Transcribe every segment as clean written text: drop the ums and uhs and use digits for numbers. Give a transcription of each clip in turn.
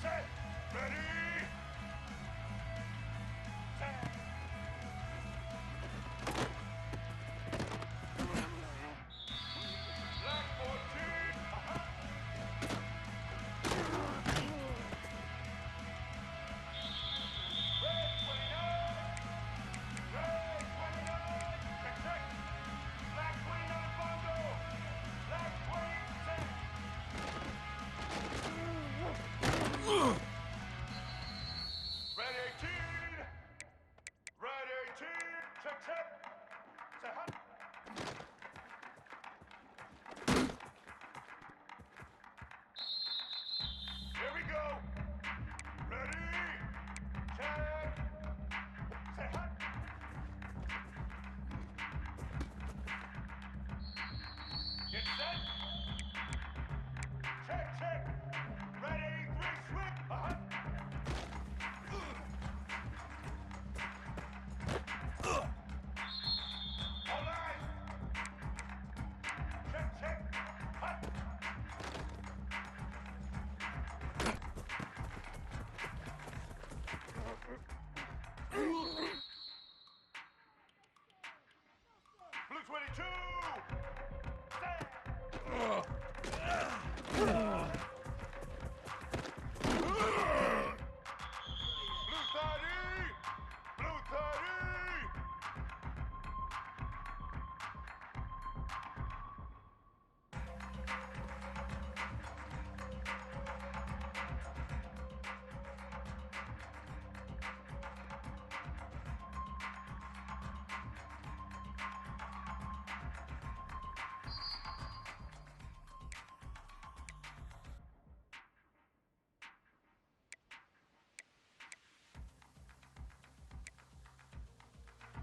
Set! Ready! Set! Black 14! Red 29! Red 29! Check! Black 29 bundle! Black 20 set! Red 18! Red 18! Check! Set hot! Here we go! Ready! Check! Set hot! Get set! Check! Red 83 swing! All right! Check! Hot! Blue 22! Set! Blue 30! Blue 30!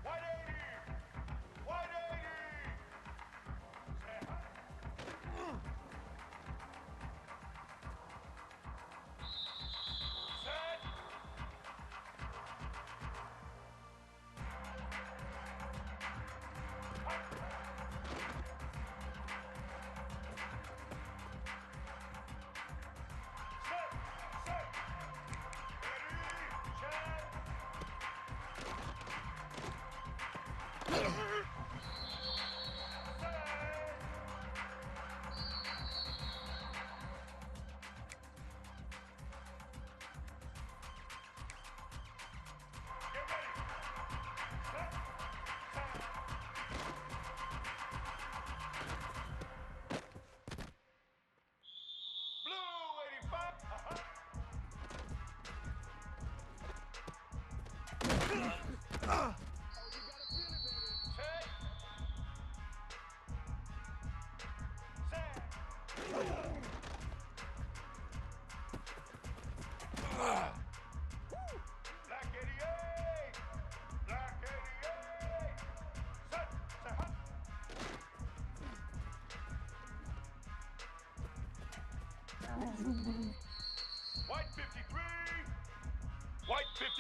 White 80! Set hot! Set! Set! Ready! Check! Get ready! Set! Blue 85! Set! Black 88! Black 88! Set hot! White 53! White 53!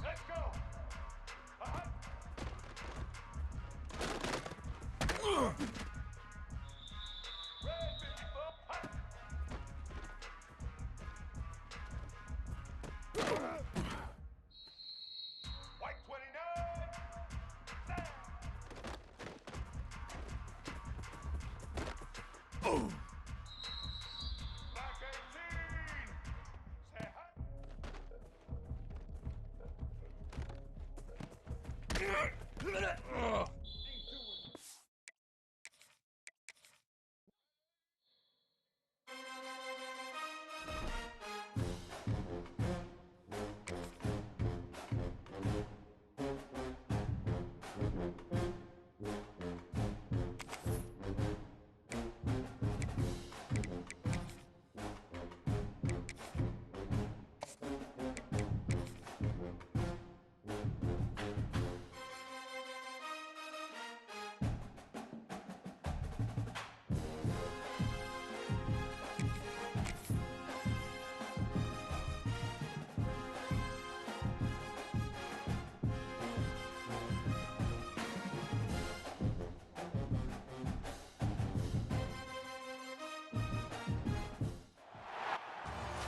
Let's go! Red 54, hot! White 29, set! Black 18. Say hi.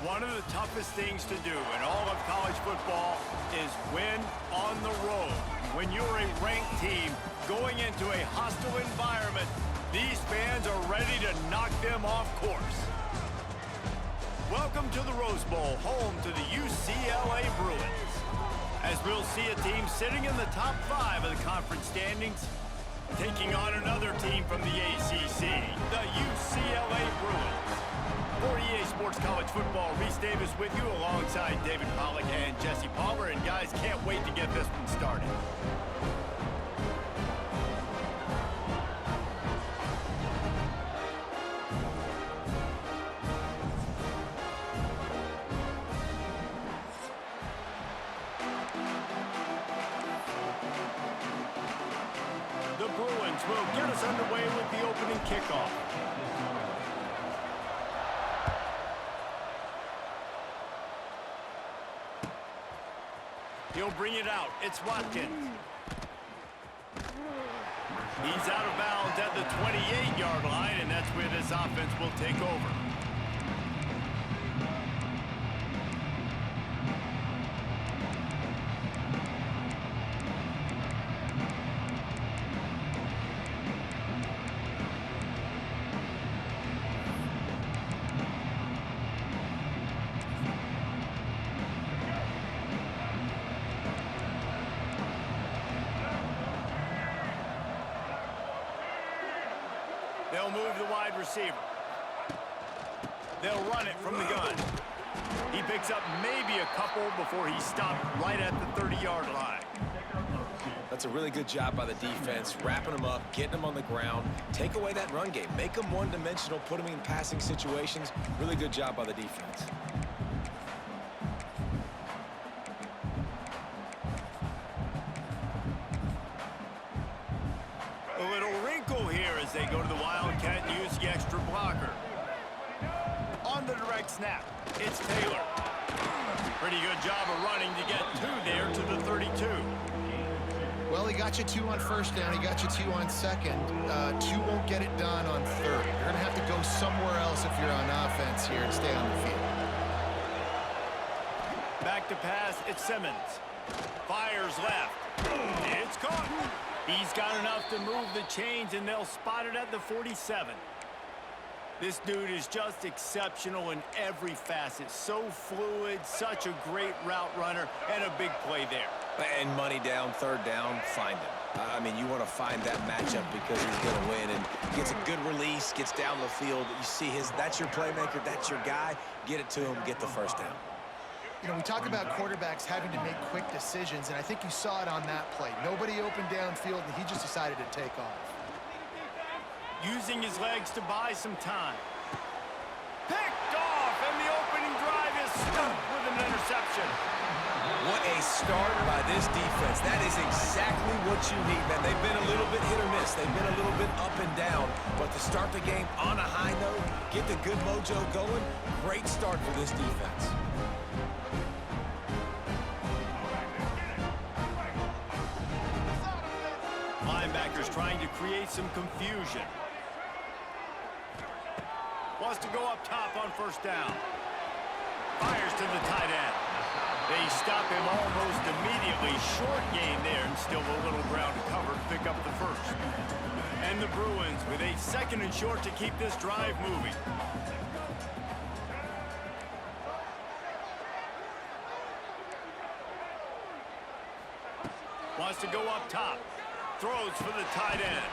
One of the toughest things to do in all of college football is win on the road. When you're a ranked team going into a hostile environment, these fans are ready to knock them off course. Welcome to the Rose Bowl, home to the UCLA Bruins. As we'll see a team sitting in the top 5 of the conference standings, taking on another team from the ACC, the UCLA Bruins. For EA Sports College Football, Reese Davis with you alongside David Pollack and Jesse Palmer. And guys, can't wait to get this one started. The Bruins will get us underway with the opening kickoff. He'll bring it out. It's Watkins. He's out of bounds at the 28-yard line, and that's where this offense will take over. They'll move the wide receiver. They'll run it from the gun. He picks up maybe a couple before he's stopped right at the 30-yard line. That's a really good job by the defense, wrapping them up, getting them on the ground, take away that run game, make them one-dimensional, put them in passing situations. Really good job by the defense. A little wrinkle here as they go to the Wildcat and use the extra blocker. On the direct snap, it's Taylor. Pretty good job of running to get 2 there to the 32. Well, he got you 2 on first down. He got you 2 on second. 2 won't get it done on third. You're going to have to go somewhere else if you're on offense here and stay on the field. Back to pass, it's Simmons. Fires left. It's caught. He's got enough to move the chains, and they'll spot it at the 47. This dude is just exceptional in every facet. So fluid, such a great route runner, and a big play there. And money down, third down, find him. I mean, you want to find that matchup because he's going to win and gets a good release, gets down the field. You see that's your playmaker, that's your guy. Get it to him, get the first down. You know, we talk about quarterbacks having to make quick decisions, and I think you saw it on that play. Nobody opened downfield, and he just decided to take off. Using his legs to buy some time. Picked off, and the opening drive is stuck with an interception. What a start by this defense. That is exactly what you need, man. They've been a little bit hit or miss. They've been a little bit up and down. But to start the game on a high note, get the good mojo going, great start for this defense. Linebackers trying to create some confusion. Wants to go up top on first down. Fires to the tight end. They stop him almost immediately. Short gain there, and still a little ground to cover to pick up the first. And the Bruins with a 2nd and short to keep this drive moving. Wants to go up top. Throws for the tight end.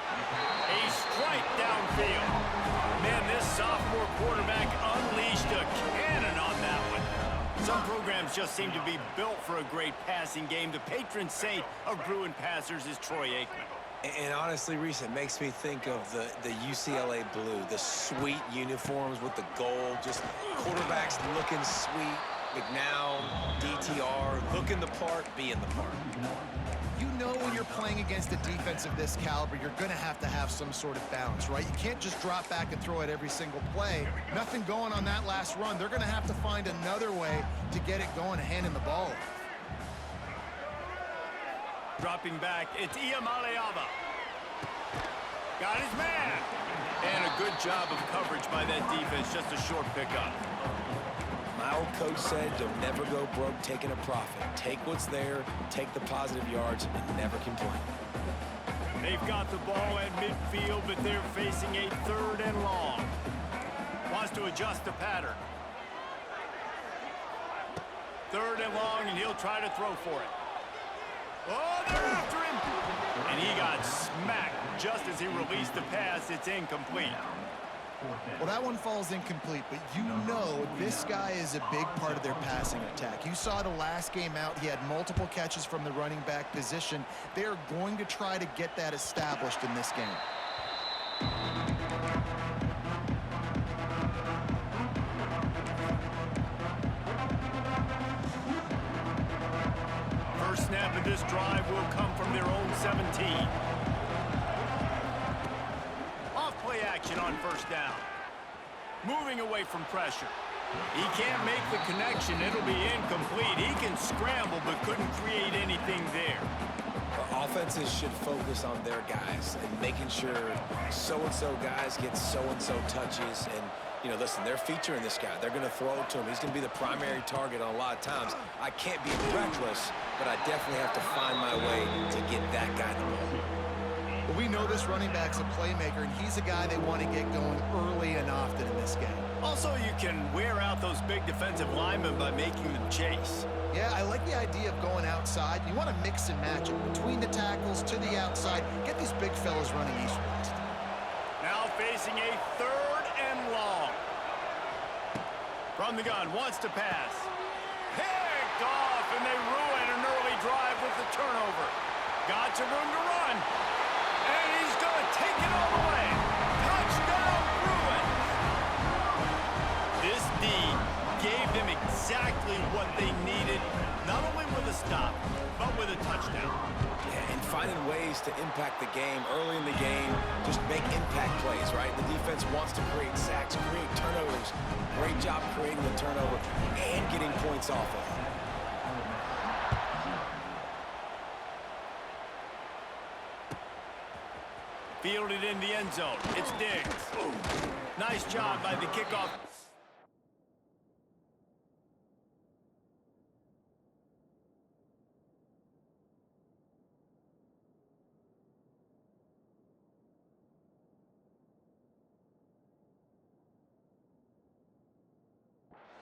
A strike downfield. Man, this sophomore quarterback unleashed a cannon on that one. Some programs just seem to be built for a great passing game. The patron saint of Bruin passers is Troy Aikman. And honestly, Reese, it makes me think of the UCLA blue, the sweet uniforms with the gold, just quarterbacks looking sweet. McNown, DTR, looking the part, being the part. You know when you're playing against a defense of this caliber, you're going to have some sort of balance, right? You can't just drop back and throw it every single play. Nothing going on that last run. They're going to have to find another way to get it going, handing the ball off. Dropping back, it's Iamaleava. Got his man. And a good job of coverage by that defense, just a short pickup. My old coach said, you'll never go broke taking a profit. Take what's there, take the positive yards, and never complain. They've got the ball at midfield, but they're facing a 3rd and long. Wants to adjust the pattern. 3rd and long, and he'll try to throw for it. Oh, they're after him! And he got smacked just as he released the pass. It's incomplete. Well, that one falls incomplete, but you know this guy is a big part of their passing attack. You saw the last game out, he had multiple catches from the running back position. They're going to try to get that established in this game. First snap of this drive will come from their own 17. Off-play action on 1st down. Moving away from pressure. He can't make the connection. It'll be incomplete. He can scramble, but couldn't create anything there. The offenses should focus on their guys and making sure so-and-so guys get so-and-so touches. And, you know, listen, they're featuring this guy. They're going to throw it to him. He's going to be the primary target on a lot of times. I can't be reckless, but I definitely have to find my way to get that guy the ball. But we know this running back's a playmaker, and he's a guy they want to get going early and often in this game. Also, you can wear out those big defensive linemen by making them chase. Yeah, I like the idea of going outside. You want to mix and match it between the tackles to the outside. Get these big fellas running east-west. Now facing a 3rd and long. From the gun, wants to pass. Picked off, and they ruin an early drive with the turnover. Got some room to run. And he's going to take it all the way. Touchdown, Bruins. This D gave them exactly what they needed, not only with a stop, but with a touchdown. Yeah, and finding ways to impact the game early in the game, just make impact plays, right? The defense wants to create sacks, create turnovers. Great job creating the turnover and getting points off of it. Fielded in the end zone. It's Diggs. Nice job by the kickoff.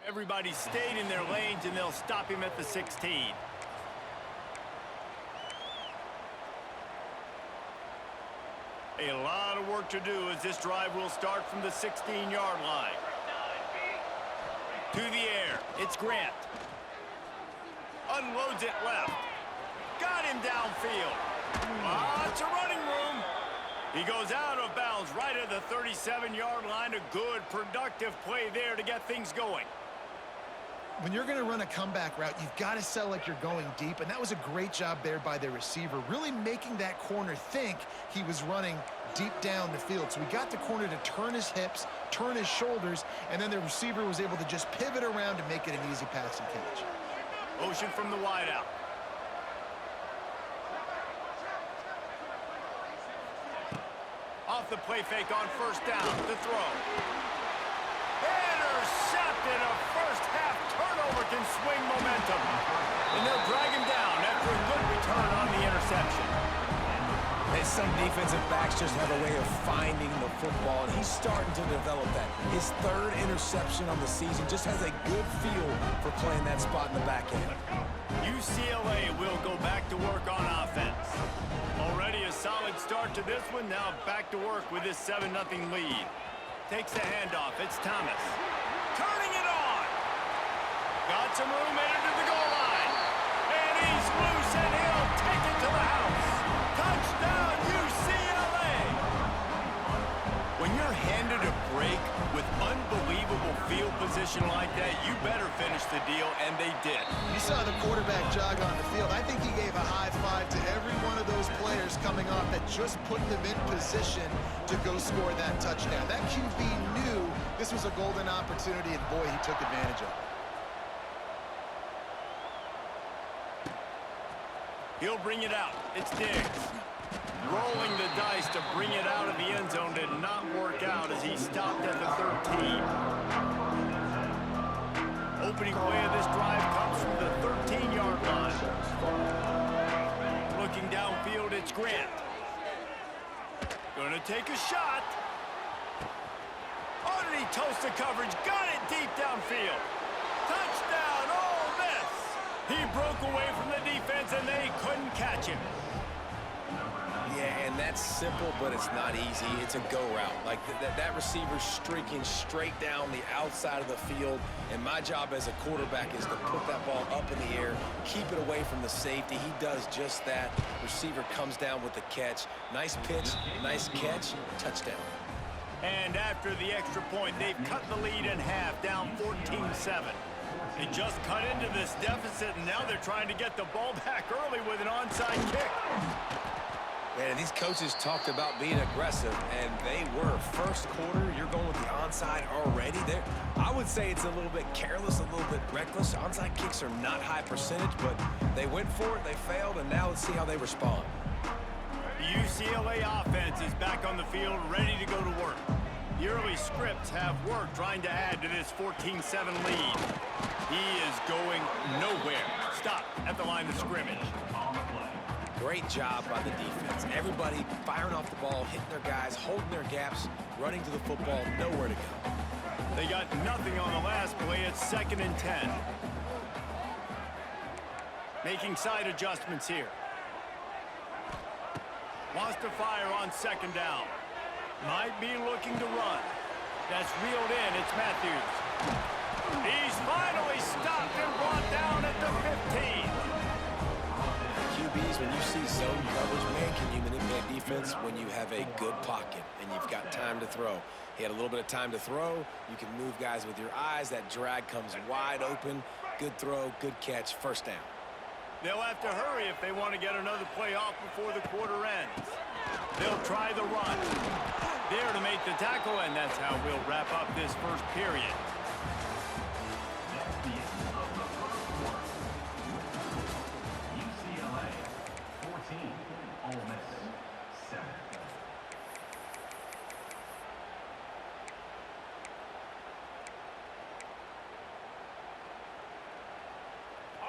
Everybody stayed in their lanes, and they'll stop him at the 16. A lot of work to do as this drive will start from the 16-yard line. To the air, it's Grant. Unloads it left. Got him downfield. Lots of running room. He goes out of bounds right at the 37-yard line. A good, productive play there to get things going. When you're going to run a comeback route, you've got to sell like you're going deep, and that was a great job there by the receiver, really making that corner think he was running deep down the field. So he got the corner to turn his hips, turn his shoulders, and then the receiver was able to just pivot around to make it an easy pass and catch. Motion from the wideout. Off the play fake on 1st down, the throw. Intercepted. A first half turnover can swing momentum. And they'll drag him down after a good return on the interception. And some defensive backs just have a way of finding the football, and he's starting to develop that. His third interception on the season just has a good feel for playing that spot in the back end. UCLA will go back to work on offense. Already a solid start to this one. Now back to work with this 7-0 lead. Takes the handoff. It's Thomas. Turning it on. Got some room headed to the goal line. And he's loose, and he'll take it to the house. Touchdown, UCLA. When you're handed a break with unbelievable field position like that, you better finish the deal, and they did. You saw the quarterback jog on the field. I think he gave a high five to every one of those players coming off that just put them in position to go score that touchdown. That QB knew this was a golden opportunity, and boy, he took advantage of it. He'll bring it out. It's Diggs. Rolling the dice to bring it out of the end zone did not work out as he stopped at the 13. Opening play of this drive comes from the 13-yard line. Looking downfield, it's Grant. Gonna take a shot. Underneath toast the coverage. Got it deep downfield. Touchdown, Ole Miss. He broke away from the defense, and they couldn't catch him. Yeah, and that's simple, but it's not easy. It's a go route. Like that receiver's streaking straight down the outside of the field, and my job as a quarterback is to put that ball up in the air, keep it away from the safety. He does just that. Receiver comes down with the catch. Nice pitch, nice catch, touchdown. And after the extra point, they've cut the lead in half, down 14-7. They just cut into this deficit, and now they're trying to get the ball back early with an onside kick. And these coaches talked about being aggressive, and they were. First quarter, you're going with the onside already. There, I would say it's a little bit careless, a little bit reckless. Onside kicks are not high percentage, but they went for it, they failed, and now let's see how they respond. The UCLA offense is back on the field, ready to go to work. The early scripts have worked trying to add to this 14-7 lead. He is going nowhere. Stop at the line of scrimmage. Great job by the defense. Everybody firing off the ball, hitting their guys, holding their gaps, running to the football, nowhere to go. They got nothing on the last play. It's 2nd and 10. Making side adjustments here. Wants to fire on 2nd down. Might be looking to run. That's reeled in. It's Matthews. He's finally stopped and brought down at the 15. QBs, when you see zone coverage, man, can you manipulate defense when you have a good pocket and you've got time to throw? He had a little bit of time to throw. You can move guys with your eyes. That drag comes wide open. Good throw, good catch, first down. They'll have to hurry if they want to get another play off before the quarter ends. They'll try the run. There to make the tackle, and that's how we'll wrap up this first period. UCLA 14, Ole Miss 7.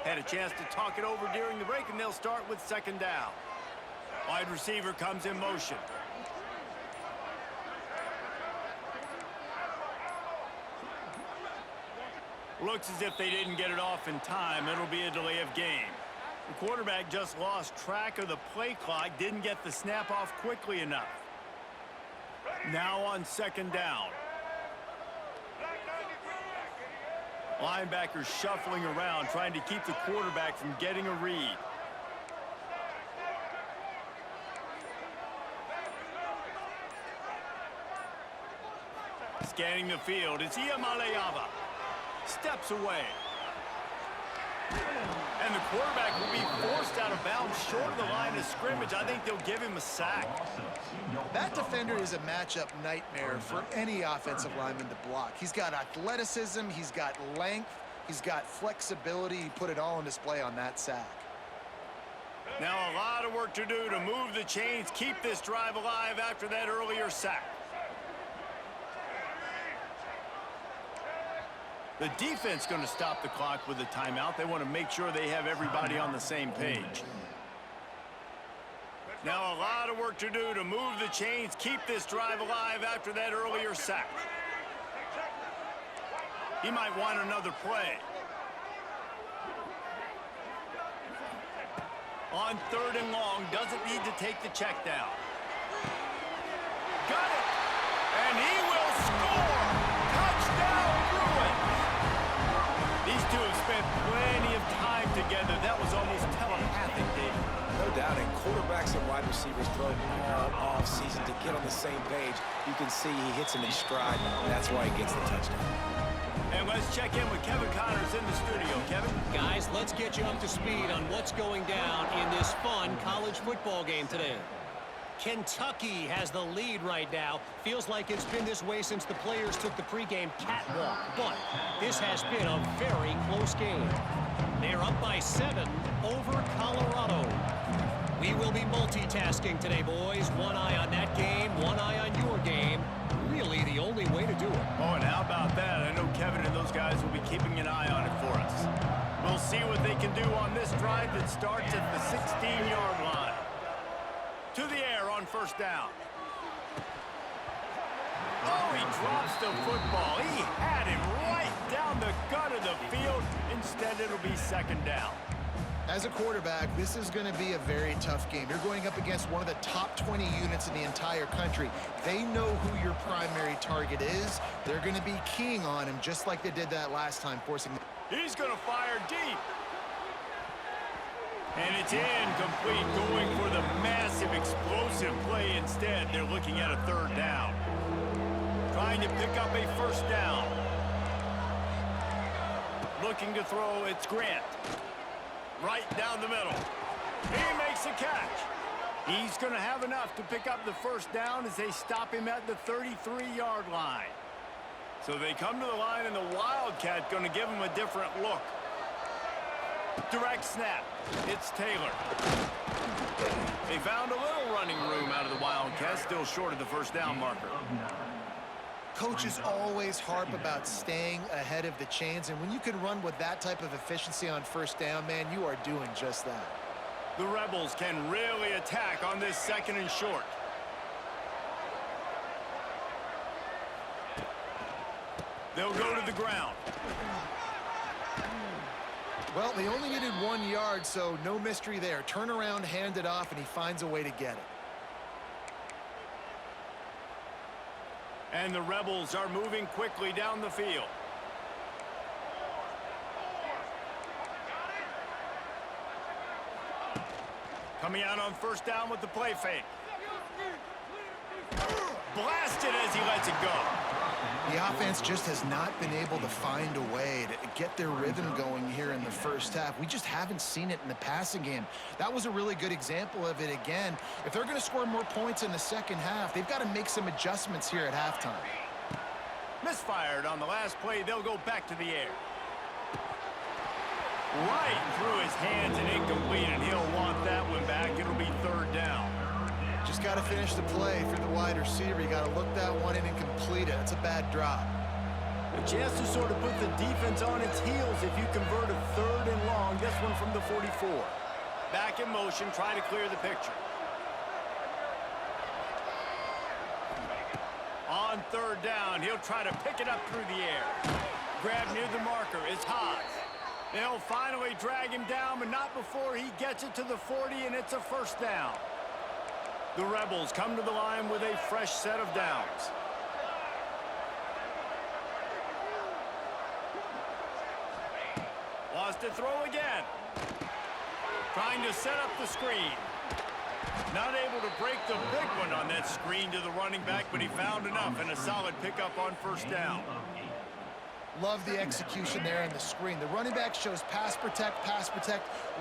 Had a chance to talk it over during the break, and they'll start with 2nd down. Wide receiver comes in motion. Looks as if they didn't get it off in time. It'll be a delay of game. The quarterback just lost track of the play clock, didn't get the snap off quickly enough. Now on 2nd down. Linebackers shuffling around, trying to keep the quarterback from getting a read. Scanning the field, it's Iamaleava. Steps away. And the quarterback will be forced out of bounds short of the line of scrimmage. I think they'll give him a sack. That defender is a matchup nightmare for any offensive lineman to block. He's got athleticism, he's got length, he's got flexibility. He put it all on display on that sack. Now a lot of work to do to move the chains, keep this drive alive after that earlier sack. The defense going to stop the clock with a timeout. They want to make sure they have everybody on the same page. Now a lot of work to do to move the chains, keep this drive alive after that earlier sack. He might want another play. On 3rd and long, doesn't need to take the check down. Got it! And he will score! Touchdown, Bruins! These two have spent plenty of time together. That was almost telepathic, Dave. No doubt, and quarterbacks and wide receivers throw all off season to get on the same page. You can see he hits him in stride, and that's why he gets the touchdown. And let's check in with Kevin Connors in the studio. Kevin? Guys, let's get you up to speed on what's going down in this fun college football game today. Kentucky has the lead right now. Feels like it's been this way since the players took the pregame catwalk. But this has been a very close game. They're up by 7 over Colorado. We will be multitasking today, boys. One eye on that game, one eye on your game. Really the only way to do it. Oh, and how about that? I know Kevin and those guys will be keeping an eye on it for us. We'll see what they can do on this drive that starts at the 16-yard line. To the air on 1st down. Oh, he drops the football. He had him right down the gut of the field. Instead, it'll be 2nd down. As a quarterback, this is going to be a very tough game. You're going up against one of the top 20 units in the entire country. They know who your primary target is. They're going to be keying on him just like they did that last time, forcing him. He's going to fire deep. And it's incomplete, going for the massive explosive play instead. They're looking at a 3rd down. Trying to pick up a 1st down. Looking to throw, it's Grant. Right down the middle. He makes a catch. He's going to have enough to pick up the 1st down as they stop him at the 33-yard line. So they come to the line, and the Wildcat going to give him a different look. Direct snap. It's Taylor. They found a little running room out of the Wildcats, still short of the 1st down marker. Coaches always harp about staying ahead of the chains, and when you can run with that type of efficiency on 1st down, man, you are doing just that. The Rebels can really attack on this 2nd and short. They'll go to the ground. Well, they only needed 1 yard, so no mystery there. Turn around, hand it off, and he finds a way to get it. And the Rebels are moving quickly down the field. Coming out on 1st down with the play fake. Blasted as he lets it go. The offense just has not been able to find a way to get their rhythm going here in the 1st half. We just haven't seen it in the passing game. That was a really good example of it again. If they're going to score more points in the 2nd half, they've got to make some adjustments here at halftime. Misfired on the last play. They'll go back to the air. Right through his hands and incomplete, and he'll want that one back. It'll be 3rd down. Just got to finish the play for the wide receiver. You got to look that one in and complete it. It's a bad drop. A chance to sort of put the defense on its heels if you convert a 3rd and long. This one from the 44. Back in motion, trying to clear the picture. On 3rd down, he'll try to pick it up through the air. Grab near the marker is Haas. They'll finally drag him down, but not before he gets it to the 40, and it's a 1st down. The Rebels come to the line with a fresh set of downs. Lost to throw again. Trying to set up the screen. Not able to break the big one on that screen to the running back, but he found enough and a solid pickup on 1st down. Love the execution there on the screen. The running back shows pass protect,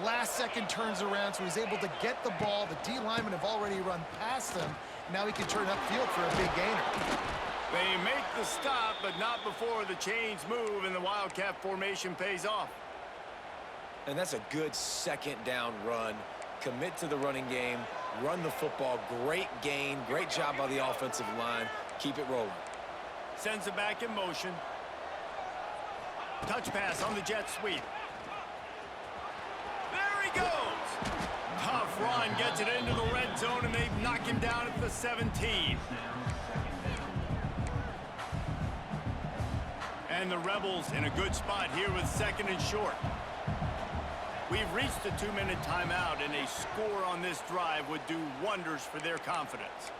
last second turns around, so he's able to get the ball. The D linemen have already run past him. Now he can turn upfield for a big gainer. They make the stop, but not before the chains move and the Wildcat formation pays off. And that's a good 2nd down run. Commit to the running game, run the football. Great gain, great job by the offensive line. Keep it rolling. Sends it back in motion. Touch pass on the jet sweep. There he goes. Tough run, gets it into the red zone, and they knock him down at the 17. And the Rebels in a good spot here with 2nd and short. We've reached the 2-minute timeout, and a score on this drive would do wonders for their confidence.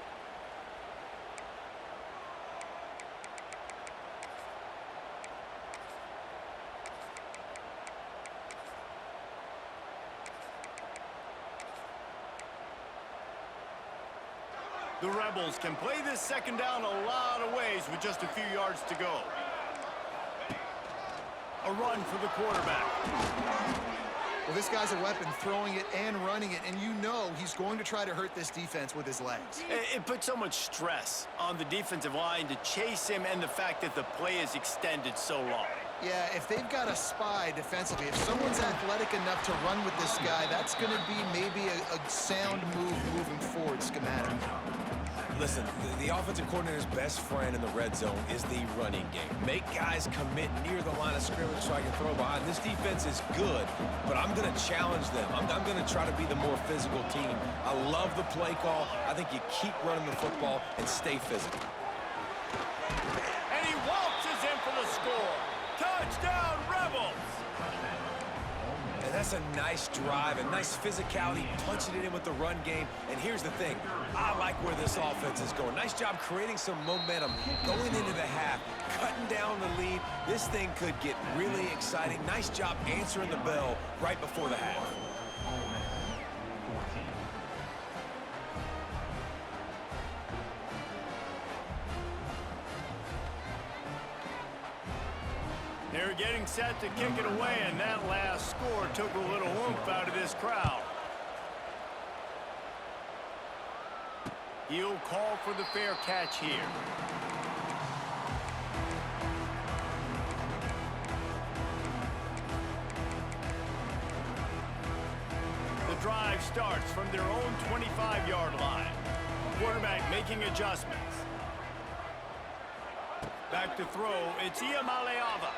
The Rebels can play this 2nd down a lot of ways with just a few yards to go. A run for the quarterback. Well, this guy's a weapon, throwing it and running it, and you know he's going to try to hurt this defense with his legs. It puts so much stress on the defensive line to chase him, and the fact that the play is extended so long. Yeah, if they've got a spy defensively, if someone's athletic enough to run with this guy, that's going to be maybe a sound move moving forward schematically. Listen, the offensive coordinator's best friend in the red zone is the running game. Make guys commit near the line of scrimmage so I can throw behind. This defense is good, but I'm going to challenge them. I'm going to try to be the more physical team. I love the play call. I think you keep running the football and stay physical. And he waltzes in for the score. Touchdown, Rebels! And that's a nice drive, a nice physicality, punching it in with the run game. And here's the thing, I like where this offense is going. Nice job creating some momentum, going into the half, cutting down the lead. This thing could get really exciting. Nice job answering the bell right before the half. They're getting set to kick it away, and that last score took a little oomph out of this crowd. He'll call for the fair catch here. The drive starts from their own 25-yard line. Quarterback making adjustments. Back to throw, it's Iamaleava.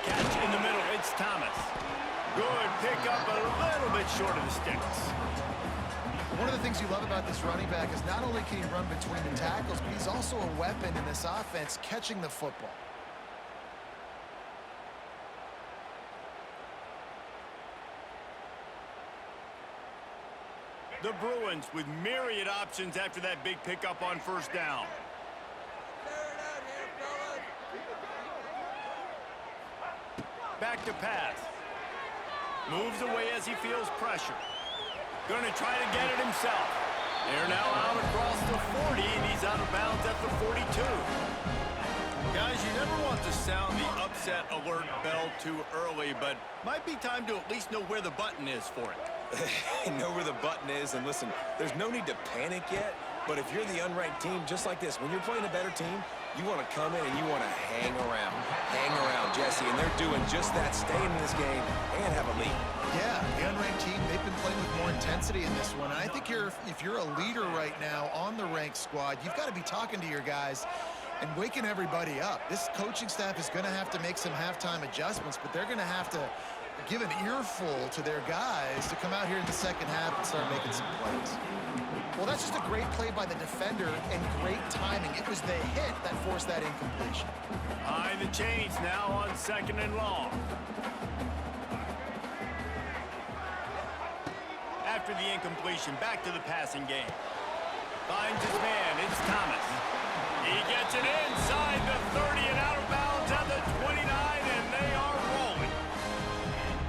Catch in the middle, it's Thomas. Good pickup, a little bit short of the sticks. One of the things you love about this running back is not only can he run between the tackles, but he's also a weapon in this offense catching the football. The Bruins with myriad options after that big pickup on 1st down. Back to pass. Moves away as he feels pressure. Going to try to get it himself. They're now out across the 40, and he's out of bounds at the 42. Guys, you never want to sound the upset alert bell too early, but might be time to at least know where the button is for it. Know where the button is, and listen, there's no need to panic yet, but if you're the unranked team, just like this, when you're playing a better team, you want to come in and you want to hang around, Jesse, and they're doing just that, staying in this game and have a lead. Yeah, the unranked team, they've been playing with more intensity in this one, and I think if you're a leader right now on the ranked squad, you've got to be talking to your guys and waking everybody up. This coaching staff is going to have to make some halftime adjustments, but they're going to have to give an earful to their guys to come out here in the 2nd half and start making some plays. Well, that's just a great play by the defender and great timing. It was the hit that forced that incompletion. Behind the chains now on 2nd and long. After the incompletion, back to the passing game. Finds his man, it's Thomas. He gets it inside the 30 and out of bounds at the 29, and they are rolling.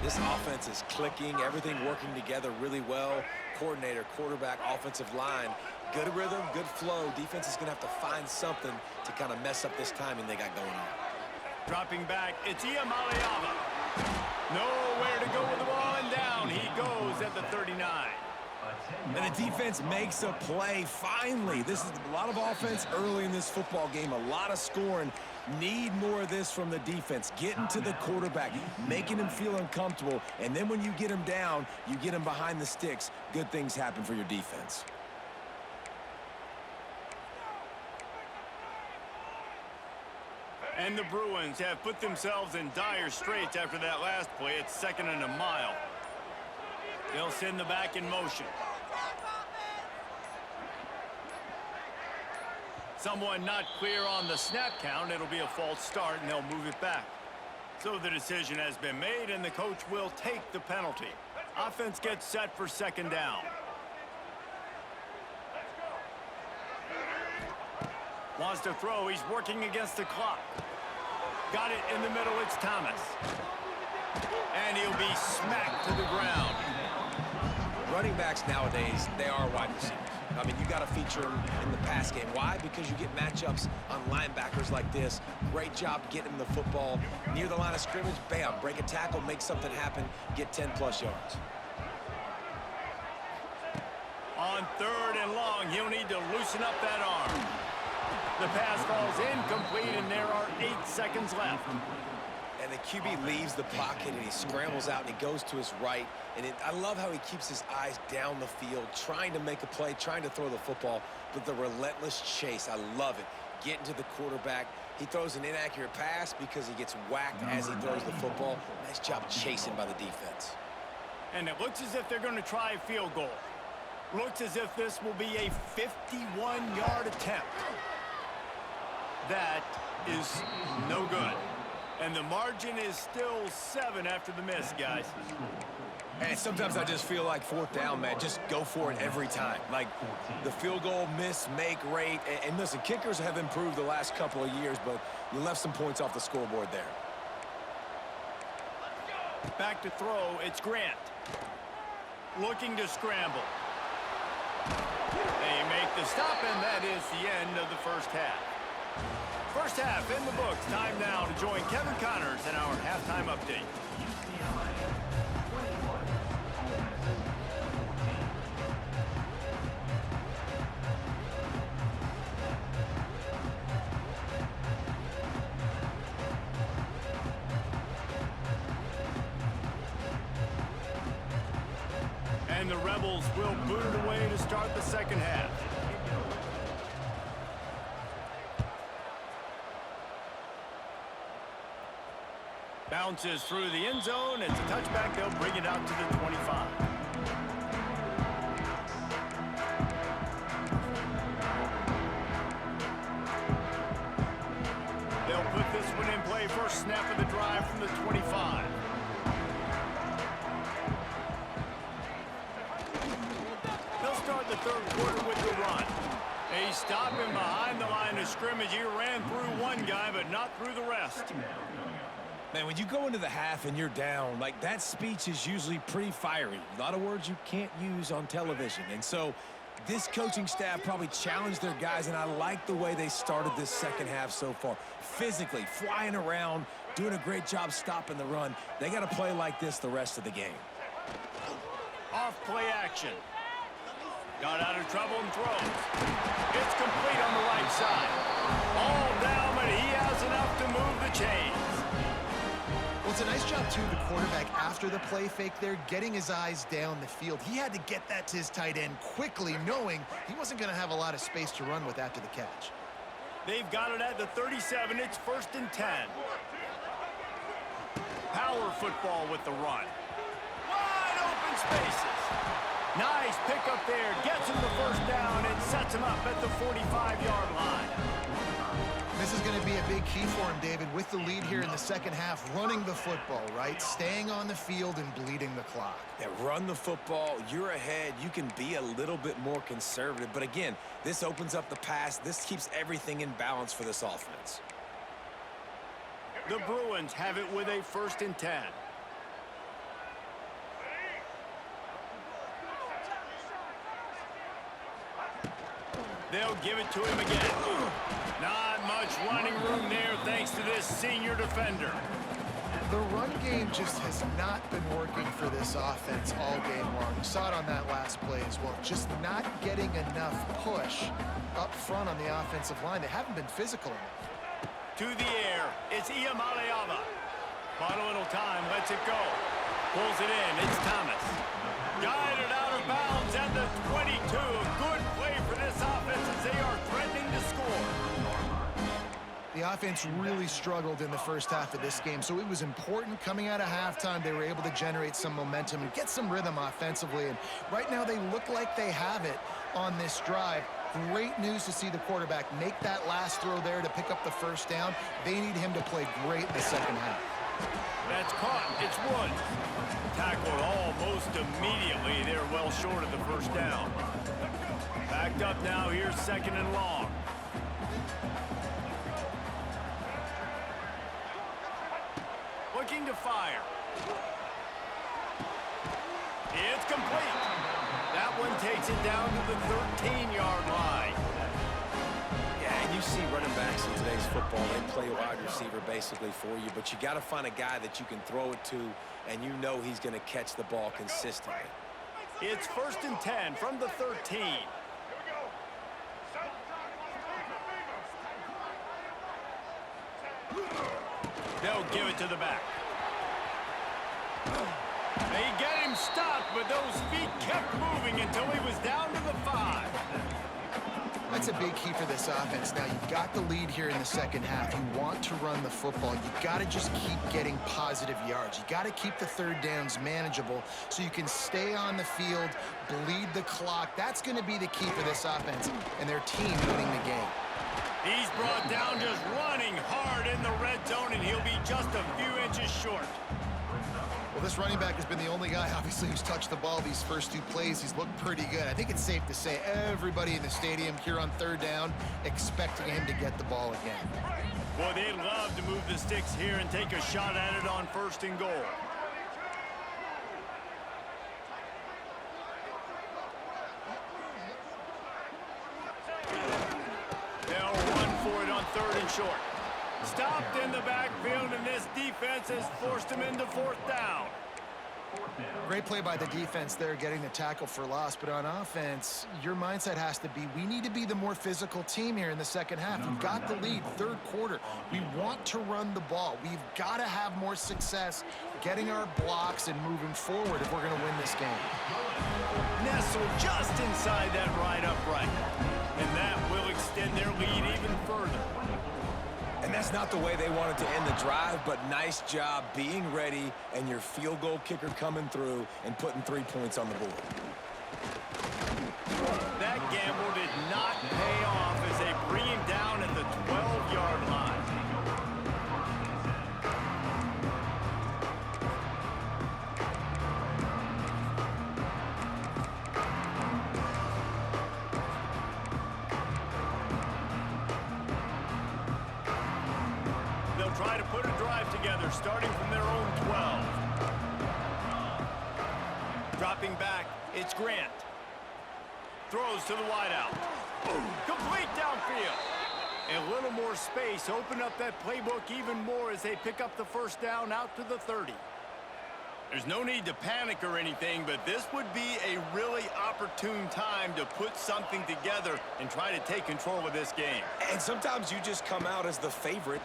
This offense is clicking, everything working together really well. Coordinator, quarterback, offensive line, good rhythm, good flow. Defense is going to have to find something to kind of mess up this timing they got going on. Dropping back, it's Iamaleava. Nowhere to go with the ball, and down he goes at the 39. And the defense makes a play, finally. This is a lot of offense early in this football game, a lot of scoring. Need more of this from the defense. Getting to the quarterback, making him feel uncomfortable, and then when you get him down, you get him behind the sticks. Good things happen for your defense. And the Bruins have put themselves in dire straits after that last play. It's 2nd and a mile. They'll send the back in motion. Someone not clear on the snap count. It'll be a false start, and they'll move it back. So the decision has been made, and the coach will take the penalty. Offense gets set for second down. Wants to throw. He's working against the clock. Got it in the middle. It's Thomas. And he'll be smacked to the ground. Running backs nowadays, they are wide receivers. I mean, you got to feature them in the pass game. Why? Because you get matchups on linebackers like this. Great job getting the football near the line of scrimmage. Bam, break a tackle, make something happen, get 10-plus yards. On 3rd and long, he'll need to loosen up that arm. The pass falls incomplete, and there are 8 seconds left. And the QB leaves the pocket, and he scrambles out, and he goes to his right. And I love how he keeps his eyes down the field, trying to make a play, trying to throw the football, but the relentless chase, I love it. Getting to the quarterback. He throws an inaccurate pass because he gets whacked as he throws the football. Nice job chasing by the defense. And it looks as if they're going to try a field goal. Looks as if this will be a 51-yard attempt. That is no good. And the margin is still 7 after the miss, guys. And sometimes I just feel like 4th down, man. Just go for it every time. Like the field goal, miss, make, rate. And listen, kickers have improved the last couple of years, but you left some points off the scoreboard there. Back to throw, it's Grant. Looking to scramble. They make the stop, and that is the end of the first half. First half in the books. Time now to join Kevin Connors in our halftime update. And the Rebels will boot it away to start the second half. Bounces through the end zone. It's a touchback. They'll bring it out to the 25. They'll put this one in play. First snap of the drive from the 25. They'll start the 3rd quarter with the run. They stop him behind the line of scrimmage. He ran through one guy, but not through the rest. Man, when you go into the half and you're down, like that speech is usually pretty fiery. A lot of words you can't use on television. And so this coaching staff probably challenged their guys, and I like the way they started this second half so far. Physically, flying around, doing a great job stopping the run. They got to play like this the rest of the game. Off play action. Got out of trouble and throws. It's complete on the right side. All down, but he has enough to move the chains. Well, it's a nice job, too, the quarterback, after the play fake there, getting his eyes down the field. He had to get that to his tight end quickly, knowing he wasn't going to have a lot of space to run with after the catch. They've got it at the 37. It's 1st and 10. Power football with the run. Wide open spaces. Nice pickup there. Gets him the first down and sets him up at the 45-yard line. This is going to be a big key for him, David, with the lead here in the second half, running the football, right? Staying on the field and bleeding the clock. Yeah, run the football. You're ahead. You can be a little bit more conservative. But again, this opens up the pass. This keeps everything in balance for this offense. The Bruins have it with a 1st and 10. They'll give it to him again. Not much running room there thanks to this senior defender. The run game just has not been working for this offense all game long. You saw it on that last play as well. Just not getting enough push up front on the offensive line. They haven't been physical enough. To the air, it's Iamaleava. Bought a little time, lets it go. Pulls it in, it's Thomas. Guided out of bounds at the 22. A good play for this offense as they are threatening to score. The offense really struggled in the first half of this game, so it was important coming out of halftime. They were able to generate some momentum and get some rhythm offensively, and right now they look like they have it on this drive. Great news to see the quarterback make that last throw there to pick up the first down. They need him to play great in the second half. That's caught. It's Woods. Tackled almost immediately. They're well short of the first down. Backed up now. Here's 2nd and long. Looking to fire. It's complete. That one takes it down to the 13-yard line. Yeah, and you see running backs in today's football, they play wide receiver basically for you, but you got to find a guy that you can throw it to, and you know he's going to catch the ball consistently. It's 1st and 10 from the 13. They'll give it to the back. They get him stopped, but those feet kept moving until he was down to the 5. That's a big key for this offense. Now, you've got the lead here in the second half. You want to run the football. You got to just keep getting positive yards. You got to keep the third downs manageable so you can stay on the field, bleed the clock. That's going to be the key for this offense and their team winning the game. He's brought down just running hard in the red zone, and he'll be just a few inches short. Well, this running back has been the only guy, obviously, who's touched the ball these first 2 plays. He's looked pretty good. I think it's safe to say everybody in the stadium here on 3rd down expecting him to get the ball again. Boy, they'd love to move the sticks here and take a shot at it on 1st and goal. They'll run for it on 3rd and short. Stopped in the backfield, and this defense has forced him into 4th down. Great play by the defense there, getting the tackle for loss. But on offense, your mindset has to be, we need to be the more physical team here in the second half. We've got the lead, 3rd quarter. We want to run the ball. We've got to have more success getting our blocks and moving forward if we're going to win this game. Nestled just inside that right upright. And that will extend their lead even further. And that's not the way they wanted to end the drive, but nice job being ready and your field goal kicker coming through and putting 3 points on the board. That gamble did not pay off as they bring him down at the 12-yard line. Try to put a drive together, starting from their own 12. Dropping back, it's Grant. Throws to the wideout. Complete downfield. A little more space, open up that playbook even more as they pick up the 1st down out to the 30. There's no need to panic or anything, but this would be a really opportune time to put something together and try to take control of this game. And sometimes you just come out as the favorite,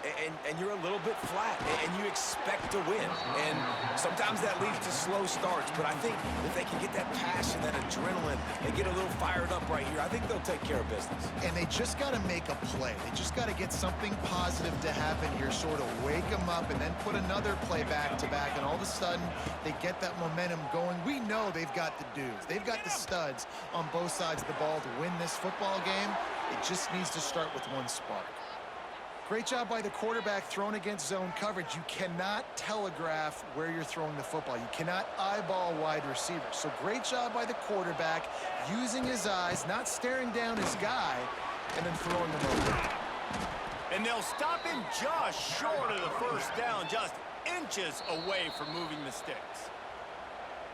and you're a little bit flat, and you expect to win. And sometimes that leads to slow starts, but I think if they can get that passion, that adrenaline, and get a little fired up right here, I think they'll take care of business. And they just got to make a play. They just got to get something positive to happen here, sort of wake them up, and then put another play back-to-back, and all of a sudden, they get that momentum going. We know they've got the dudes. They've got the studs on both sides of the ball to win this football game. It just needs to start with one spark. Great job by the quarterback throwing against zone coverage. You cannot telegraph where you're throwing the football. You cannot eyeball wide receivers. So great job by the quarterback using his eyes, not staring down his guy, and then throwing them over. And they'll stop him just short of the 1st down, just inches away from moving the sticks.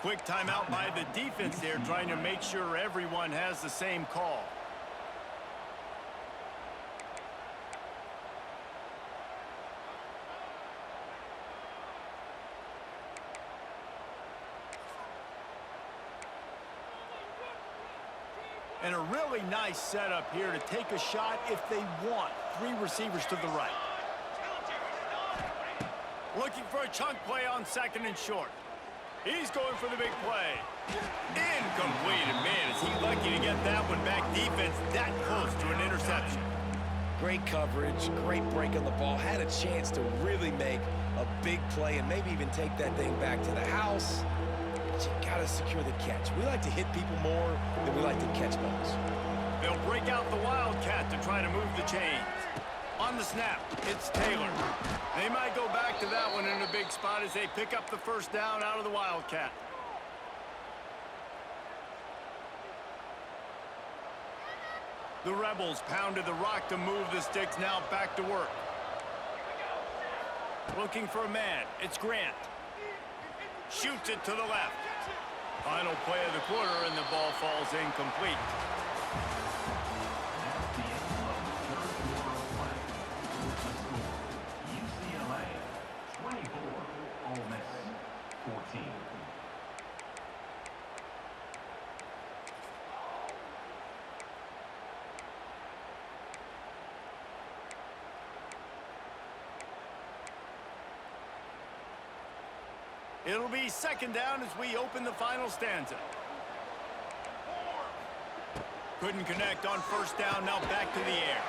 Quick timeout by the defense there, trying to make sure everyone has the same call. And a really nice setup here to take a shot if they want. 3 receivers to the right. Looking for a chunk play on 2nd and short. He's going for the big play. Incomplete. And man, is he lucky to get that one back. Defense that close to an interception. Great coverage, great break on the ball. Had a chance to really make a big play and maybe even take that thing back to the house. But you got to secure the catch. We like to hit people more than we like to catch balls. They'll break out the Wildcat to try to move the chains. On the snap, it's Taylor. They might go back to that one in a big spot as they pick up the first down out of the Wildcat. The Rebels pounded the rock to move the sticks, now back to work. Looking for a man, it's Grant. Shoots it to the left. Final play of the quarter, and the ball falls incomplete. That's the end of the third quarter of play. UCLA 24, Ole Miss 14. It'll be second down as we open the final stanza. Couldn't connect on first down, now back to the air.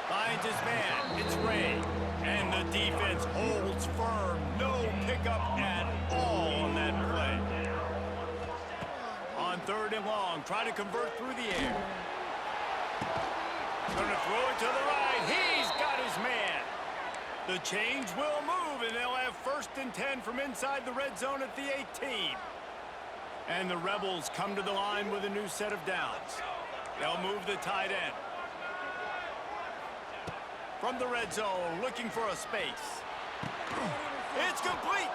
Finds his man, it's Ray. And the defense holds firm. No pickup at all on that play. On third and long, try to convert through the air. Gonna throw it to the right. He's got his man. The chains will move, and they'll have first and 10 from inside the red zone at the 18. And the Rebels come to the line with a new set of downs. They'll move the tight end. From the red zone, looking for a space. It's complete.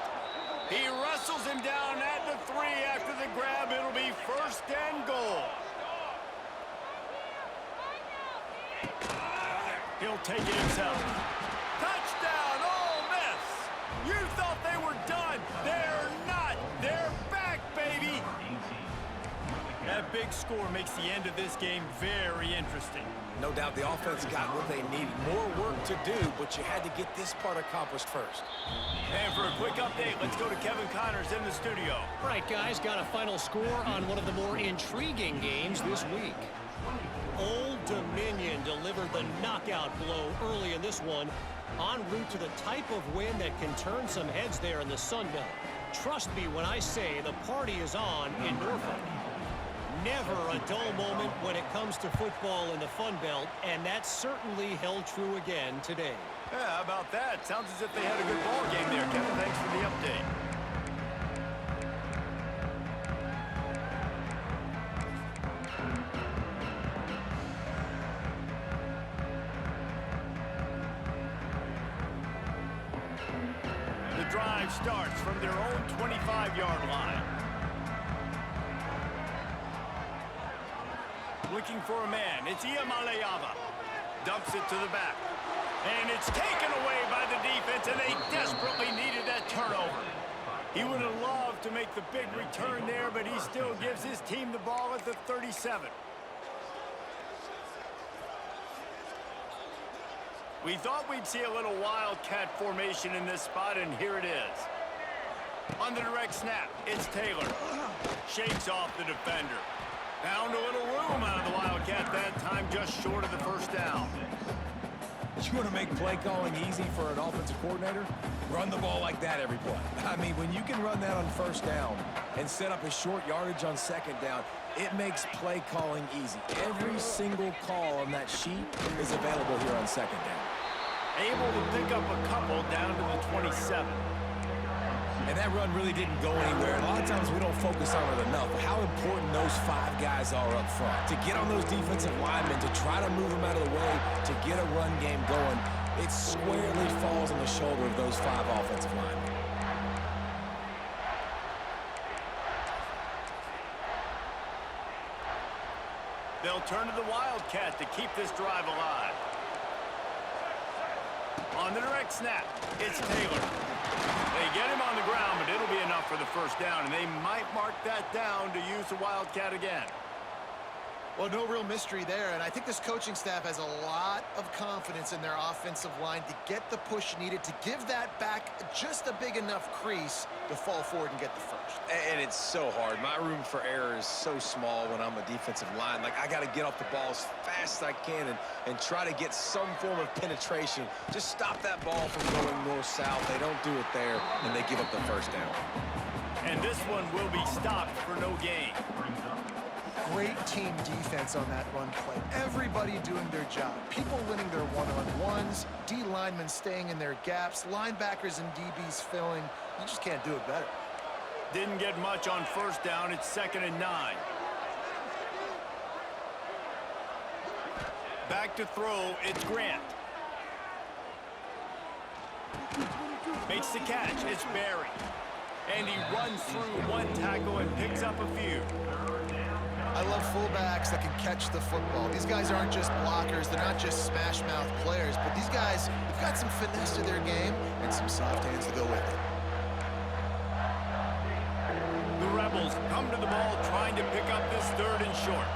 He wrestles him down at the 3 after the grab. It'll be first and goal. He'll take it himself. Touchdown, Ole Miss! You thought they were done. They're not. They're back, baby! That big score makes the end of this game very interesting. No doubt the offense got what they needed. More work to do, but you had to get this part accomplished first. And for a quick update, let's go to Kevin Connors in the studio. All right, guys, got a final score on one of the more intriguing games this week. Old Dominion delivered the knockout blow early in this one, en route to the type of win that can turn some heads there in the Sun Belt. Trust me when I say the party is on in Norfolk. Never a dull moment when it comes to football in the Fun Belt, and that certainly held true again today. Yeah, how about that? Sounds as if they had a good ball game there, Kevin. Thanks for the update. The drive starts from their own 25-yard line. Looking for a man, it's Iamaleava. Dumps it to the back. And it's taken away by the defense, and they desperately needed that turnover. He would have loved to make the big return there, but he still gives his team the ball at the 37. We thought we'd see a little Wildcat formation in this spot, and here it is. On the direct snap, it's Taylor. Shakes off the defender. Found a little room out of the Wildcat that time, just short of the first down. You want to make play calling easy for an offensive coordinator? Run the ball like that every play. I mean, when you can run that on first down and set up a short yardage on second down, it makes play calling easy. Every single call on that sheet is available here on second down. Able to pick up a couple down to the 27. And that run really didn't go anywhere. A lot of times we don't focus on it enough, but how important those 5 guys are up front. To get on those defensive linemen, to try to move them out of the way, to get a run game going, it squarely falls on the shoulder of those 5 offensive linemen. They'll turn to the Wildcat to keep this drive alive. On the direct snap, it's Taylor. They get him on the ground, but it'll be enough for the first down, and they might mark that down to use the Wildcat again. Well, no real mystery there, and I think this coaching staff has a lot of confidence in their offensive line to get the push needed to give that back just a big enough crease to fall forward and get the first. And it's so hard. My room for error is so small when I'm a defensive line. Like, I got to get off the ball as fast as I can and try to get some form of penetration. Just stop that ball from going north-south. They don't do it there, and they give up the first down. And this one will be stopped for no gain. Great team defense on that run play. Everybody doing their job. People winning their one-on-ones, D linemen staying in their gaps, linebackers and DBs filling. You just can't do it better. Didn't get much on first down. It's 2nd and 9. Back to throw. It's Grant. Makes the catch. It's Barry. And he runs through one tackle and picks up a few. I love fullbacks that can catch the football. These guys aren't just blockers. They're not just smash-mouth players. But these guys have got some finesse to their game and some soft hands to go with it. The Rebels come to the ball trying to pick up this 3rd and short.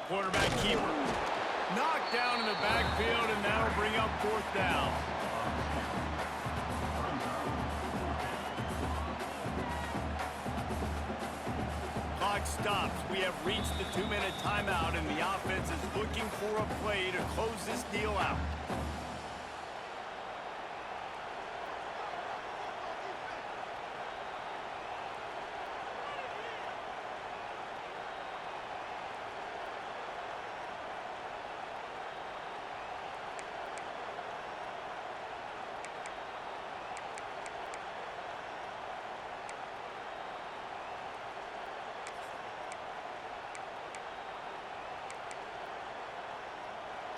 Quarterback keeper. Knocked down in the backfield, and that'll bring up 4th down. Clock stops. We have reached the 2-minute timeout, and the offense is looking for a play to close this deal out.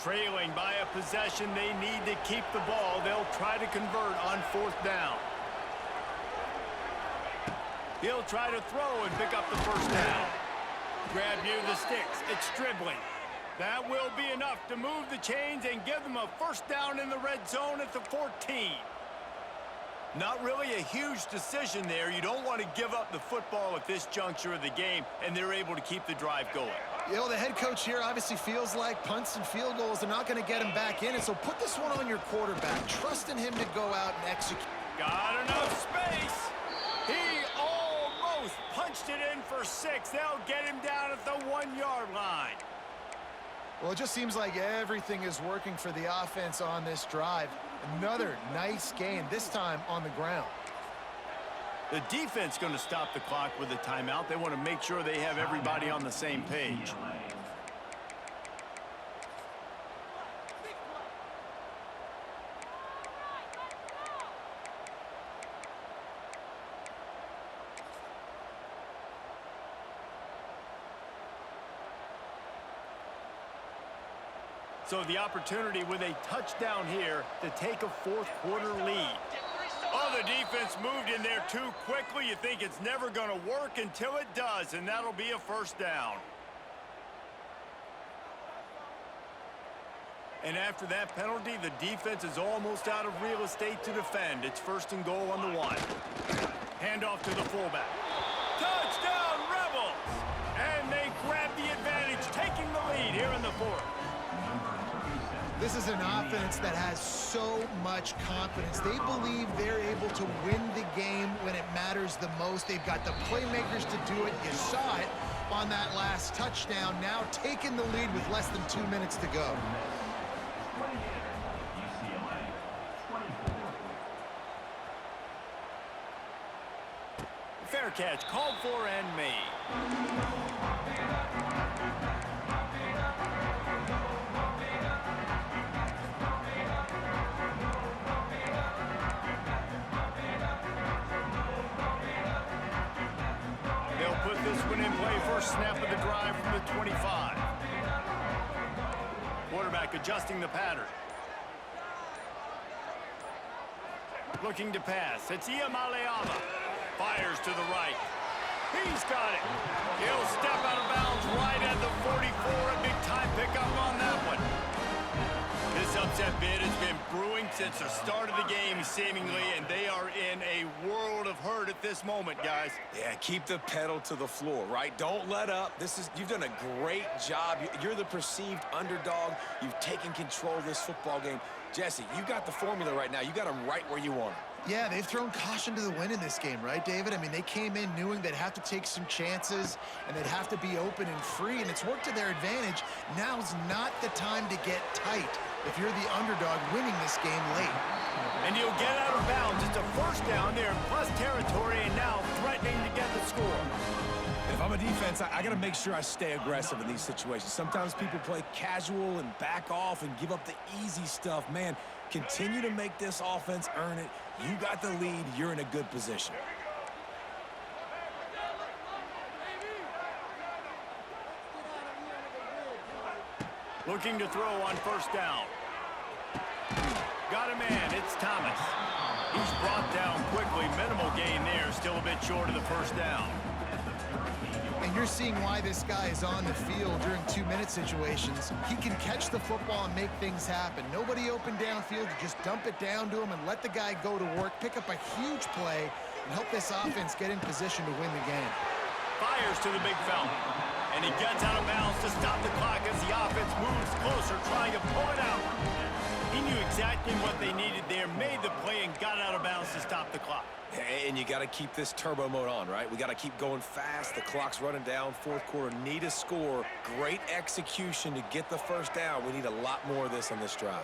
Trailing by a possession, they need to keep the ball. They'll try to convert on 4th down. He'll try to throw and pick up the 1st down. Grab near the sticks. It's dribbling. That will be enough to move the chains and give them a 1st down in the red zone at the 14. Not really a huge decision there. You don't want to give up the football at this juncture of the game, and they're able to keep the drive going. You know, the head coach here obviously feels like punts and field goals are not going to get him back in, and so put this one on your quarterback. Trust in him to go out and execute. Got enough space. He almost punched it in for 6. They'll get him down at the 1-yard line. Well, it just seems like everything is working for the offense on this drive. Another nice gain, this time on the ground. The defense going to stop the clock with a timeout. They want to make sure they have everybody on the same page. So the opportunity with a touchdown here to take a 4th quarter lead. Oh, the defense moved in there too quickly. You think it's never going to work until it does, and that'll be a 1st down. And after that penalty, the defense is almost out of real estate to defend. It's 1st and goal on the 1. Handoff to the fullback. Touchdown, Rebels! And they grab the advantage, taking the lead here in the 4th. This is an offense that has so much confidence. They believe they're able to win the game when it matters the most. They've got the playmakers to do it. You saw it on that last touchdown. Now taking the lead with less than 2 minutes to go. Fair catch, called for and made. Put this one in play. First snap of the drive from the 25. Quarterback adjusting the pattern. Looking to pass. It's Iamaleava. Fires to the right. He's got it. He'll step out of bounds right at the 44. A big time pickup on that one. This upset bid has been brewing since the start of the game, seemingly, and they are in a world of hurt at this moment, guys. Yeah, keep the pedal to the floor, right? Don't let up. You've done a great job. You're the perceived underdog. You've taken control of this football game. Jesse, you got the formula right now. You got them right where you want them. Yeah, they've thrown caution to the wind in this game, right, David? I mean, they came in knowing they'd have to take some chances and they'd have to be open and free, and it's worked to their advantage. Now's not the time to get tight if you're the underdog winning this game late. And you'll get out of bounds. It's a first down there in plus territory, and now threatening to get the score. If I'm a defense, I got to make sure I stay aggressive in these situations. Sometimes people play casual and back off and give up the easy stuff. Man, continue to make this offense earn it. You got the lead. You're in a good position. Looking to throw on first down. Got a man. It's Thomas. He's brought down quickly. Minimal gain there. Still a bit short of the first down. And you're seeing why this guy is on the field during 2-minute situations. He can catch the football and make things happen. Nobody open downfield. You just dump it down to him and let the guy go to work, pick up a huge play, and help this offense get in position to win the game. Fires to the big fella. And he gets out of bounds to stop the clock as the offense moves closer, trying to pull it out. He knew exactly what they needed there, made the play, and got out of bounds to stop the clock. And you got to keep this turbo mode on, right? We got to keep going fast. The clock's running down. Fourth quarter, need a score. Great execution to get the first down. We need a lot more of this on this drive.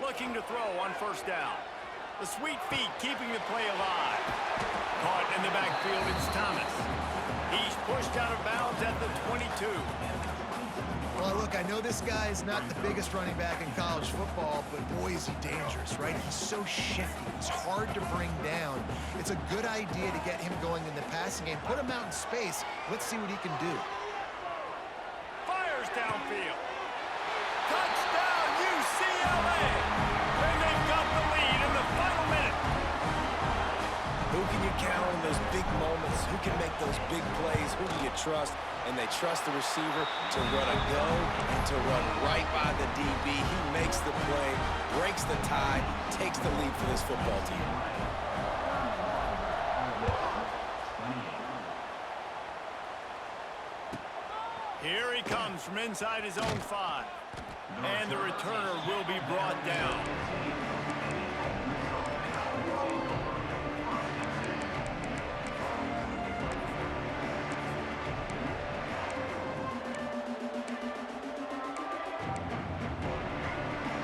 Looking to throw on first down. The sweet feet keeping the play alive. Caught in the backfield, it's Thomas. He's pushed out of bounds at the 22. Well, look, I know this guy is not the biggest running back in college football, but boy, is he dangerous, right? He's so shifty. He's hard to bring down. It's a good idea to get him going in the passing game. Put him out in space. Let's see what he can do. Fires downfield. Touchdown, UCLA! And they've got the lead in the final minute. Who can you count on those big moments? Who can make those big plays? Who do you trust? And they trust the receiver to run a go and to run right by the DB. He makes the play, breaks the tie, takes the lead for this football team. Here he comes from inside his own 5. And the returner will be brought down.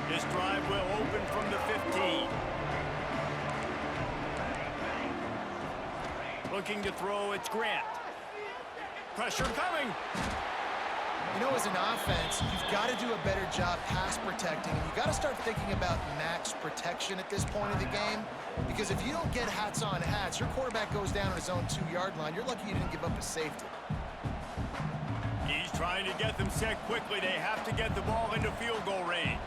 This drive will open from the 15. Looking to throw, it's Grant. Pressure coming. You know, as an offense, you've got to do a better job pass protecting, and you've got to start thinking about max protection at this point of the game, because if you don't get hats on hats, your quarterback goes down on his own 2-yard line. You're lucky you didn't give up a safety. He's trying to get them set quickly. They have to get the ball into field goal range.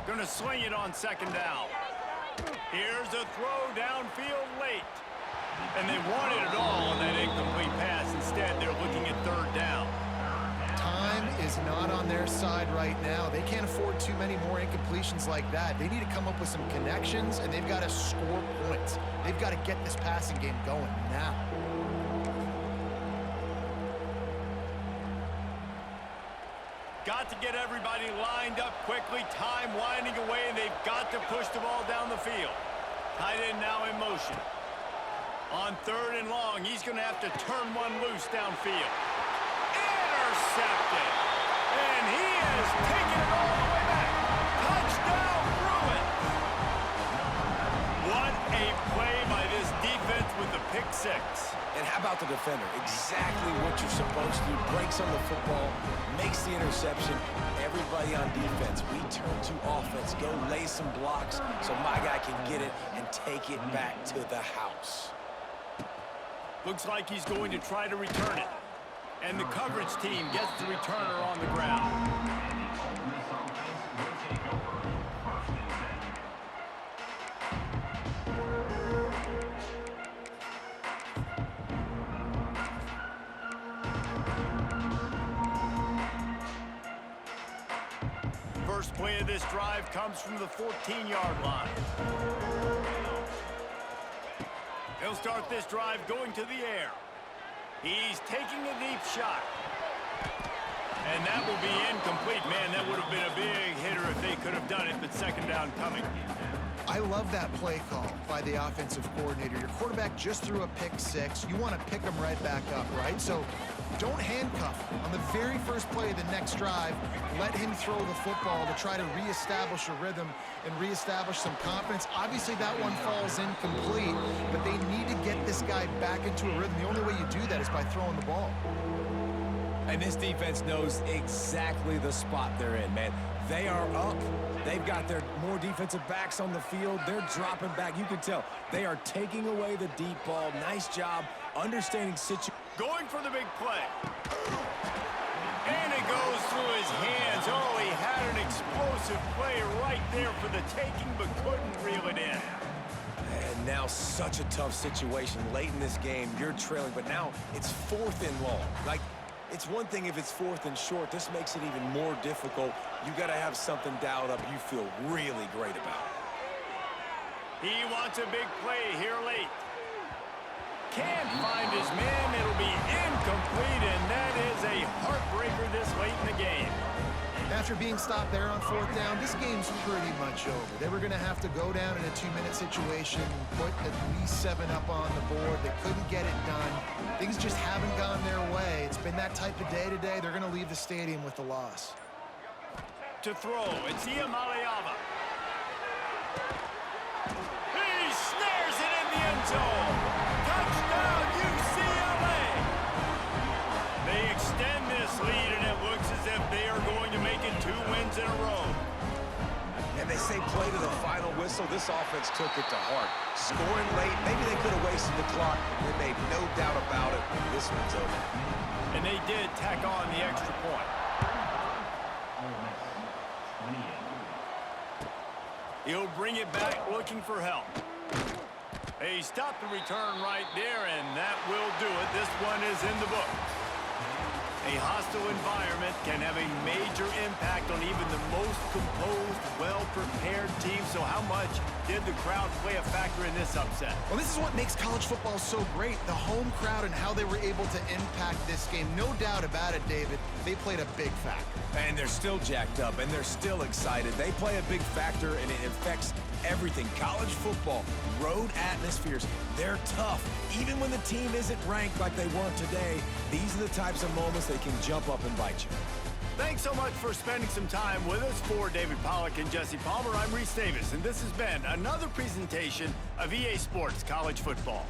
Gonna swing it on second down. Here's a throw downfield late. And they wanted it all on that incomplete pass. Instead, they're looking at third down. Time is not on their side right now. They can't afford too many more incompletions like that. They need to come up with some connections, and they've got to score points. They've got to get this passing game going now. Got to get everybody lined up quickly. Time winding away, and they've got to push the ball down the field. Tight end now in motion. On third and long, he's going to have to turn one loose downfield. Intercepted. And he is taking it all the way back. Touchdown, Bruins. What a play by this defense with the pick 6. And how about the defender? Exactly what you're supposed to do. Breaks on the football, makes the interception. Everybody on defense, we turn to offense. Go lay some blocks so my guy can get it and take it back to the house. Looks like he's going to try to return it. And the coverage team gets the returner on the ground. play of this drive comes from the 14-yard line. He'll start this drive going to the air. He's taking a deep shot. And that will be incomplete. Man, that would have been a big hitter if they could have done it, but second down coming. I love that play call by the offensive coordinator. Your quarterback just threw a pick six. You want to pick him right back up, right? So don't handcuff him. On the very first play of the next drive, let him throw the football to try to reestablish a rhythm and reestablish some confidence. Obviously, that one falls incomplete, but they need to get this guy back into a rhythm. The only way you do that is by throwing the ball. And this defense knows exactly the spot they're in, man. They are up. They've got their more defensive backs on the field. They're dropping back. You can tell they are taking away the deep ball. Nice job understanding situation. Going for the big play. And it goes through his hands. Oh, he had an explosive play right there for the taking, but couldn't reel it in. And now such a tough situation. Late in this game, you're trailing, but now it's 4th and long. Like, it's one thing if it's 4th and short. This makes it even more difficult. You got to have something dialed up you feel really great about. He wants a big play here late. Can't find his man. It'll be incomplete, and that is a heartbreaker this late in the game. After being stopped there on 4th down, this game's pretty much over. They were going to have to go down in a 2-minute situation, put at least 7 up on the board. They couldn't get it done. Things just haven't gone their way. It's been that type of day today. They're going to leave the stadium with the loss. To throw, it's Iamaleava. He snares it in the end zone. Touchdown, UCLA! They extend this lead, and it looks as if they are going to make it 2 wins in a row. And they say play to the final whistle. This offense took it to heart. Scoring late, maybe they could have wasted the clock. They made no doubt about it. This one's over. And they did tack on the extra point. He'll bring it back looking for help. They stopped the return right there, and that will do it. This one is in the book. A hostile environment can have a major impact on even the most composed, well-prepared team. So how much did the crowd play a factor in this upset? Well, this is what makes college football so great, the home crowd and how they were able to impact this game. No doubt about it, David. They played a big factor. And they're still jacked up, and they're still excited. They play a big factor, and it affects everything. College football, road atmospheres, they're tough. Even when the team isn't ranked like they weren't today, these are the types of moments they can jump up and bite you. Thanks so much for spending some time with us. For David Pollack and Jesse Palmer, I'm Reese Davis, and this has been another presentation of EA Sports College Football.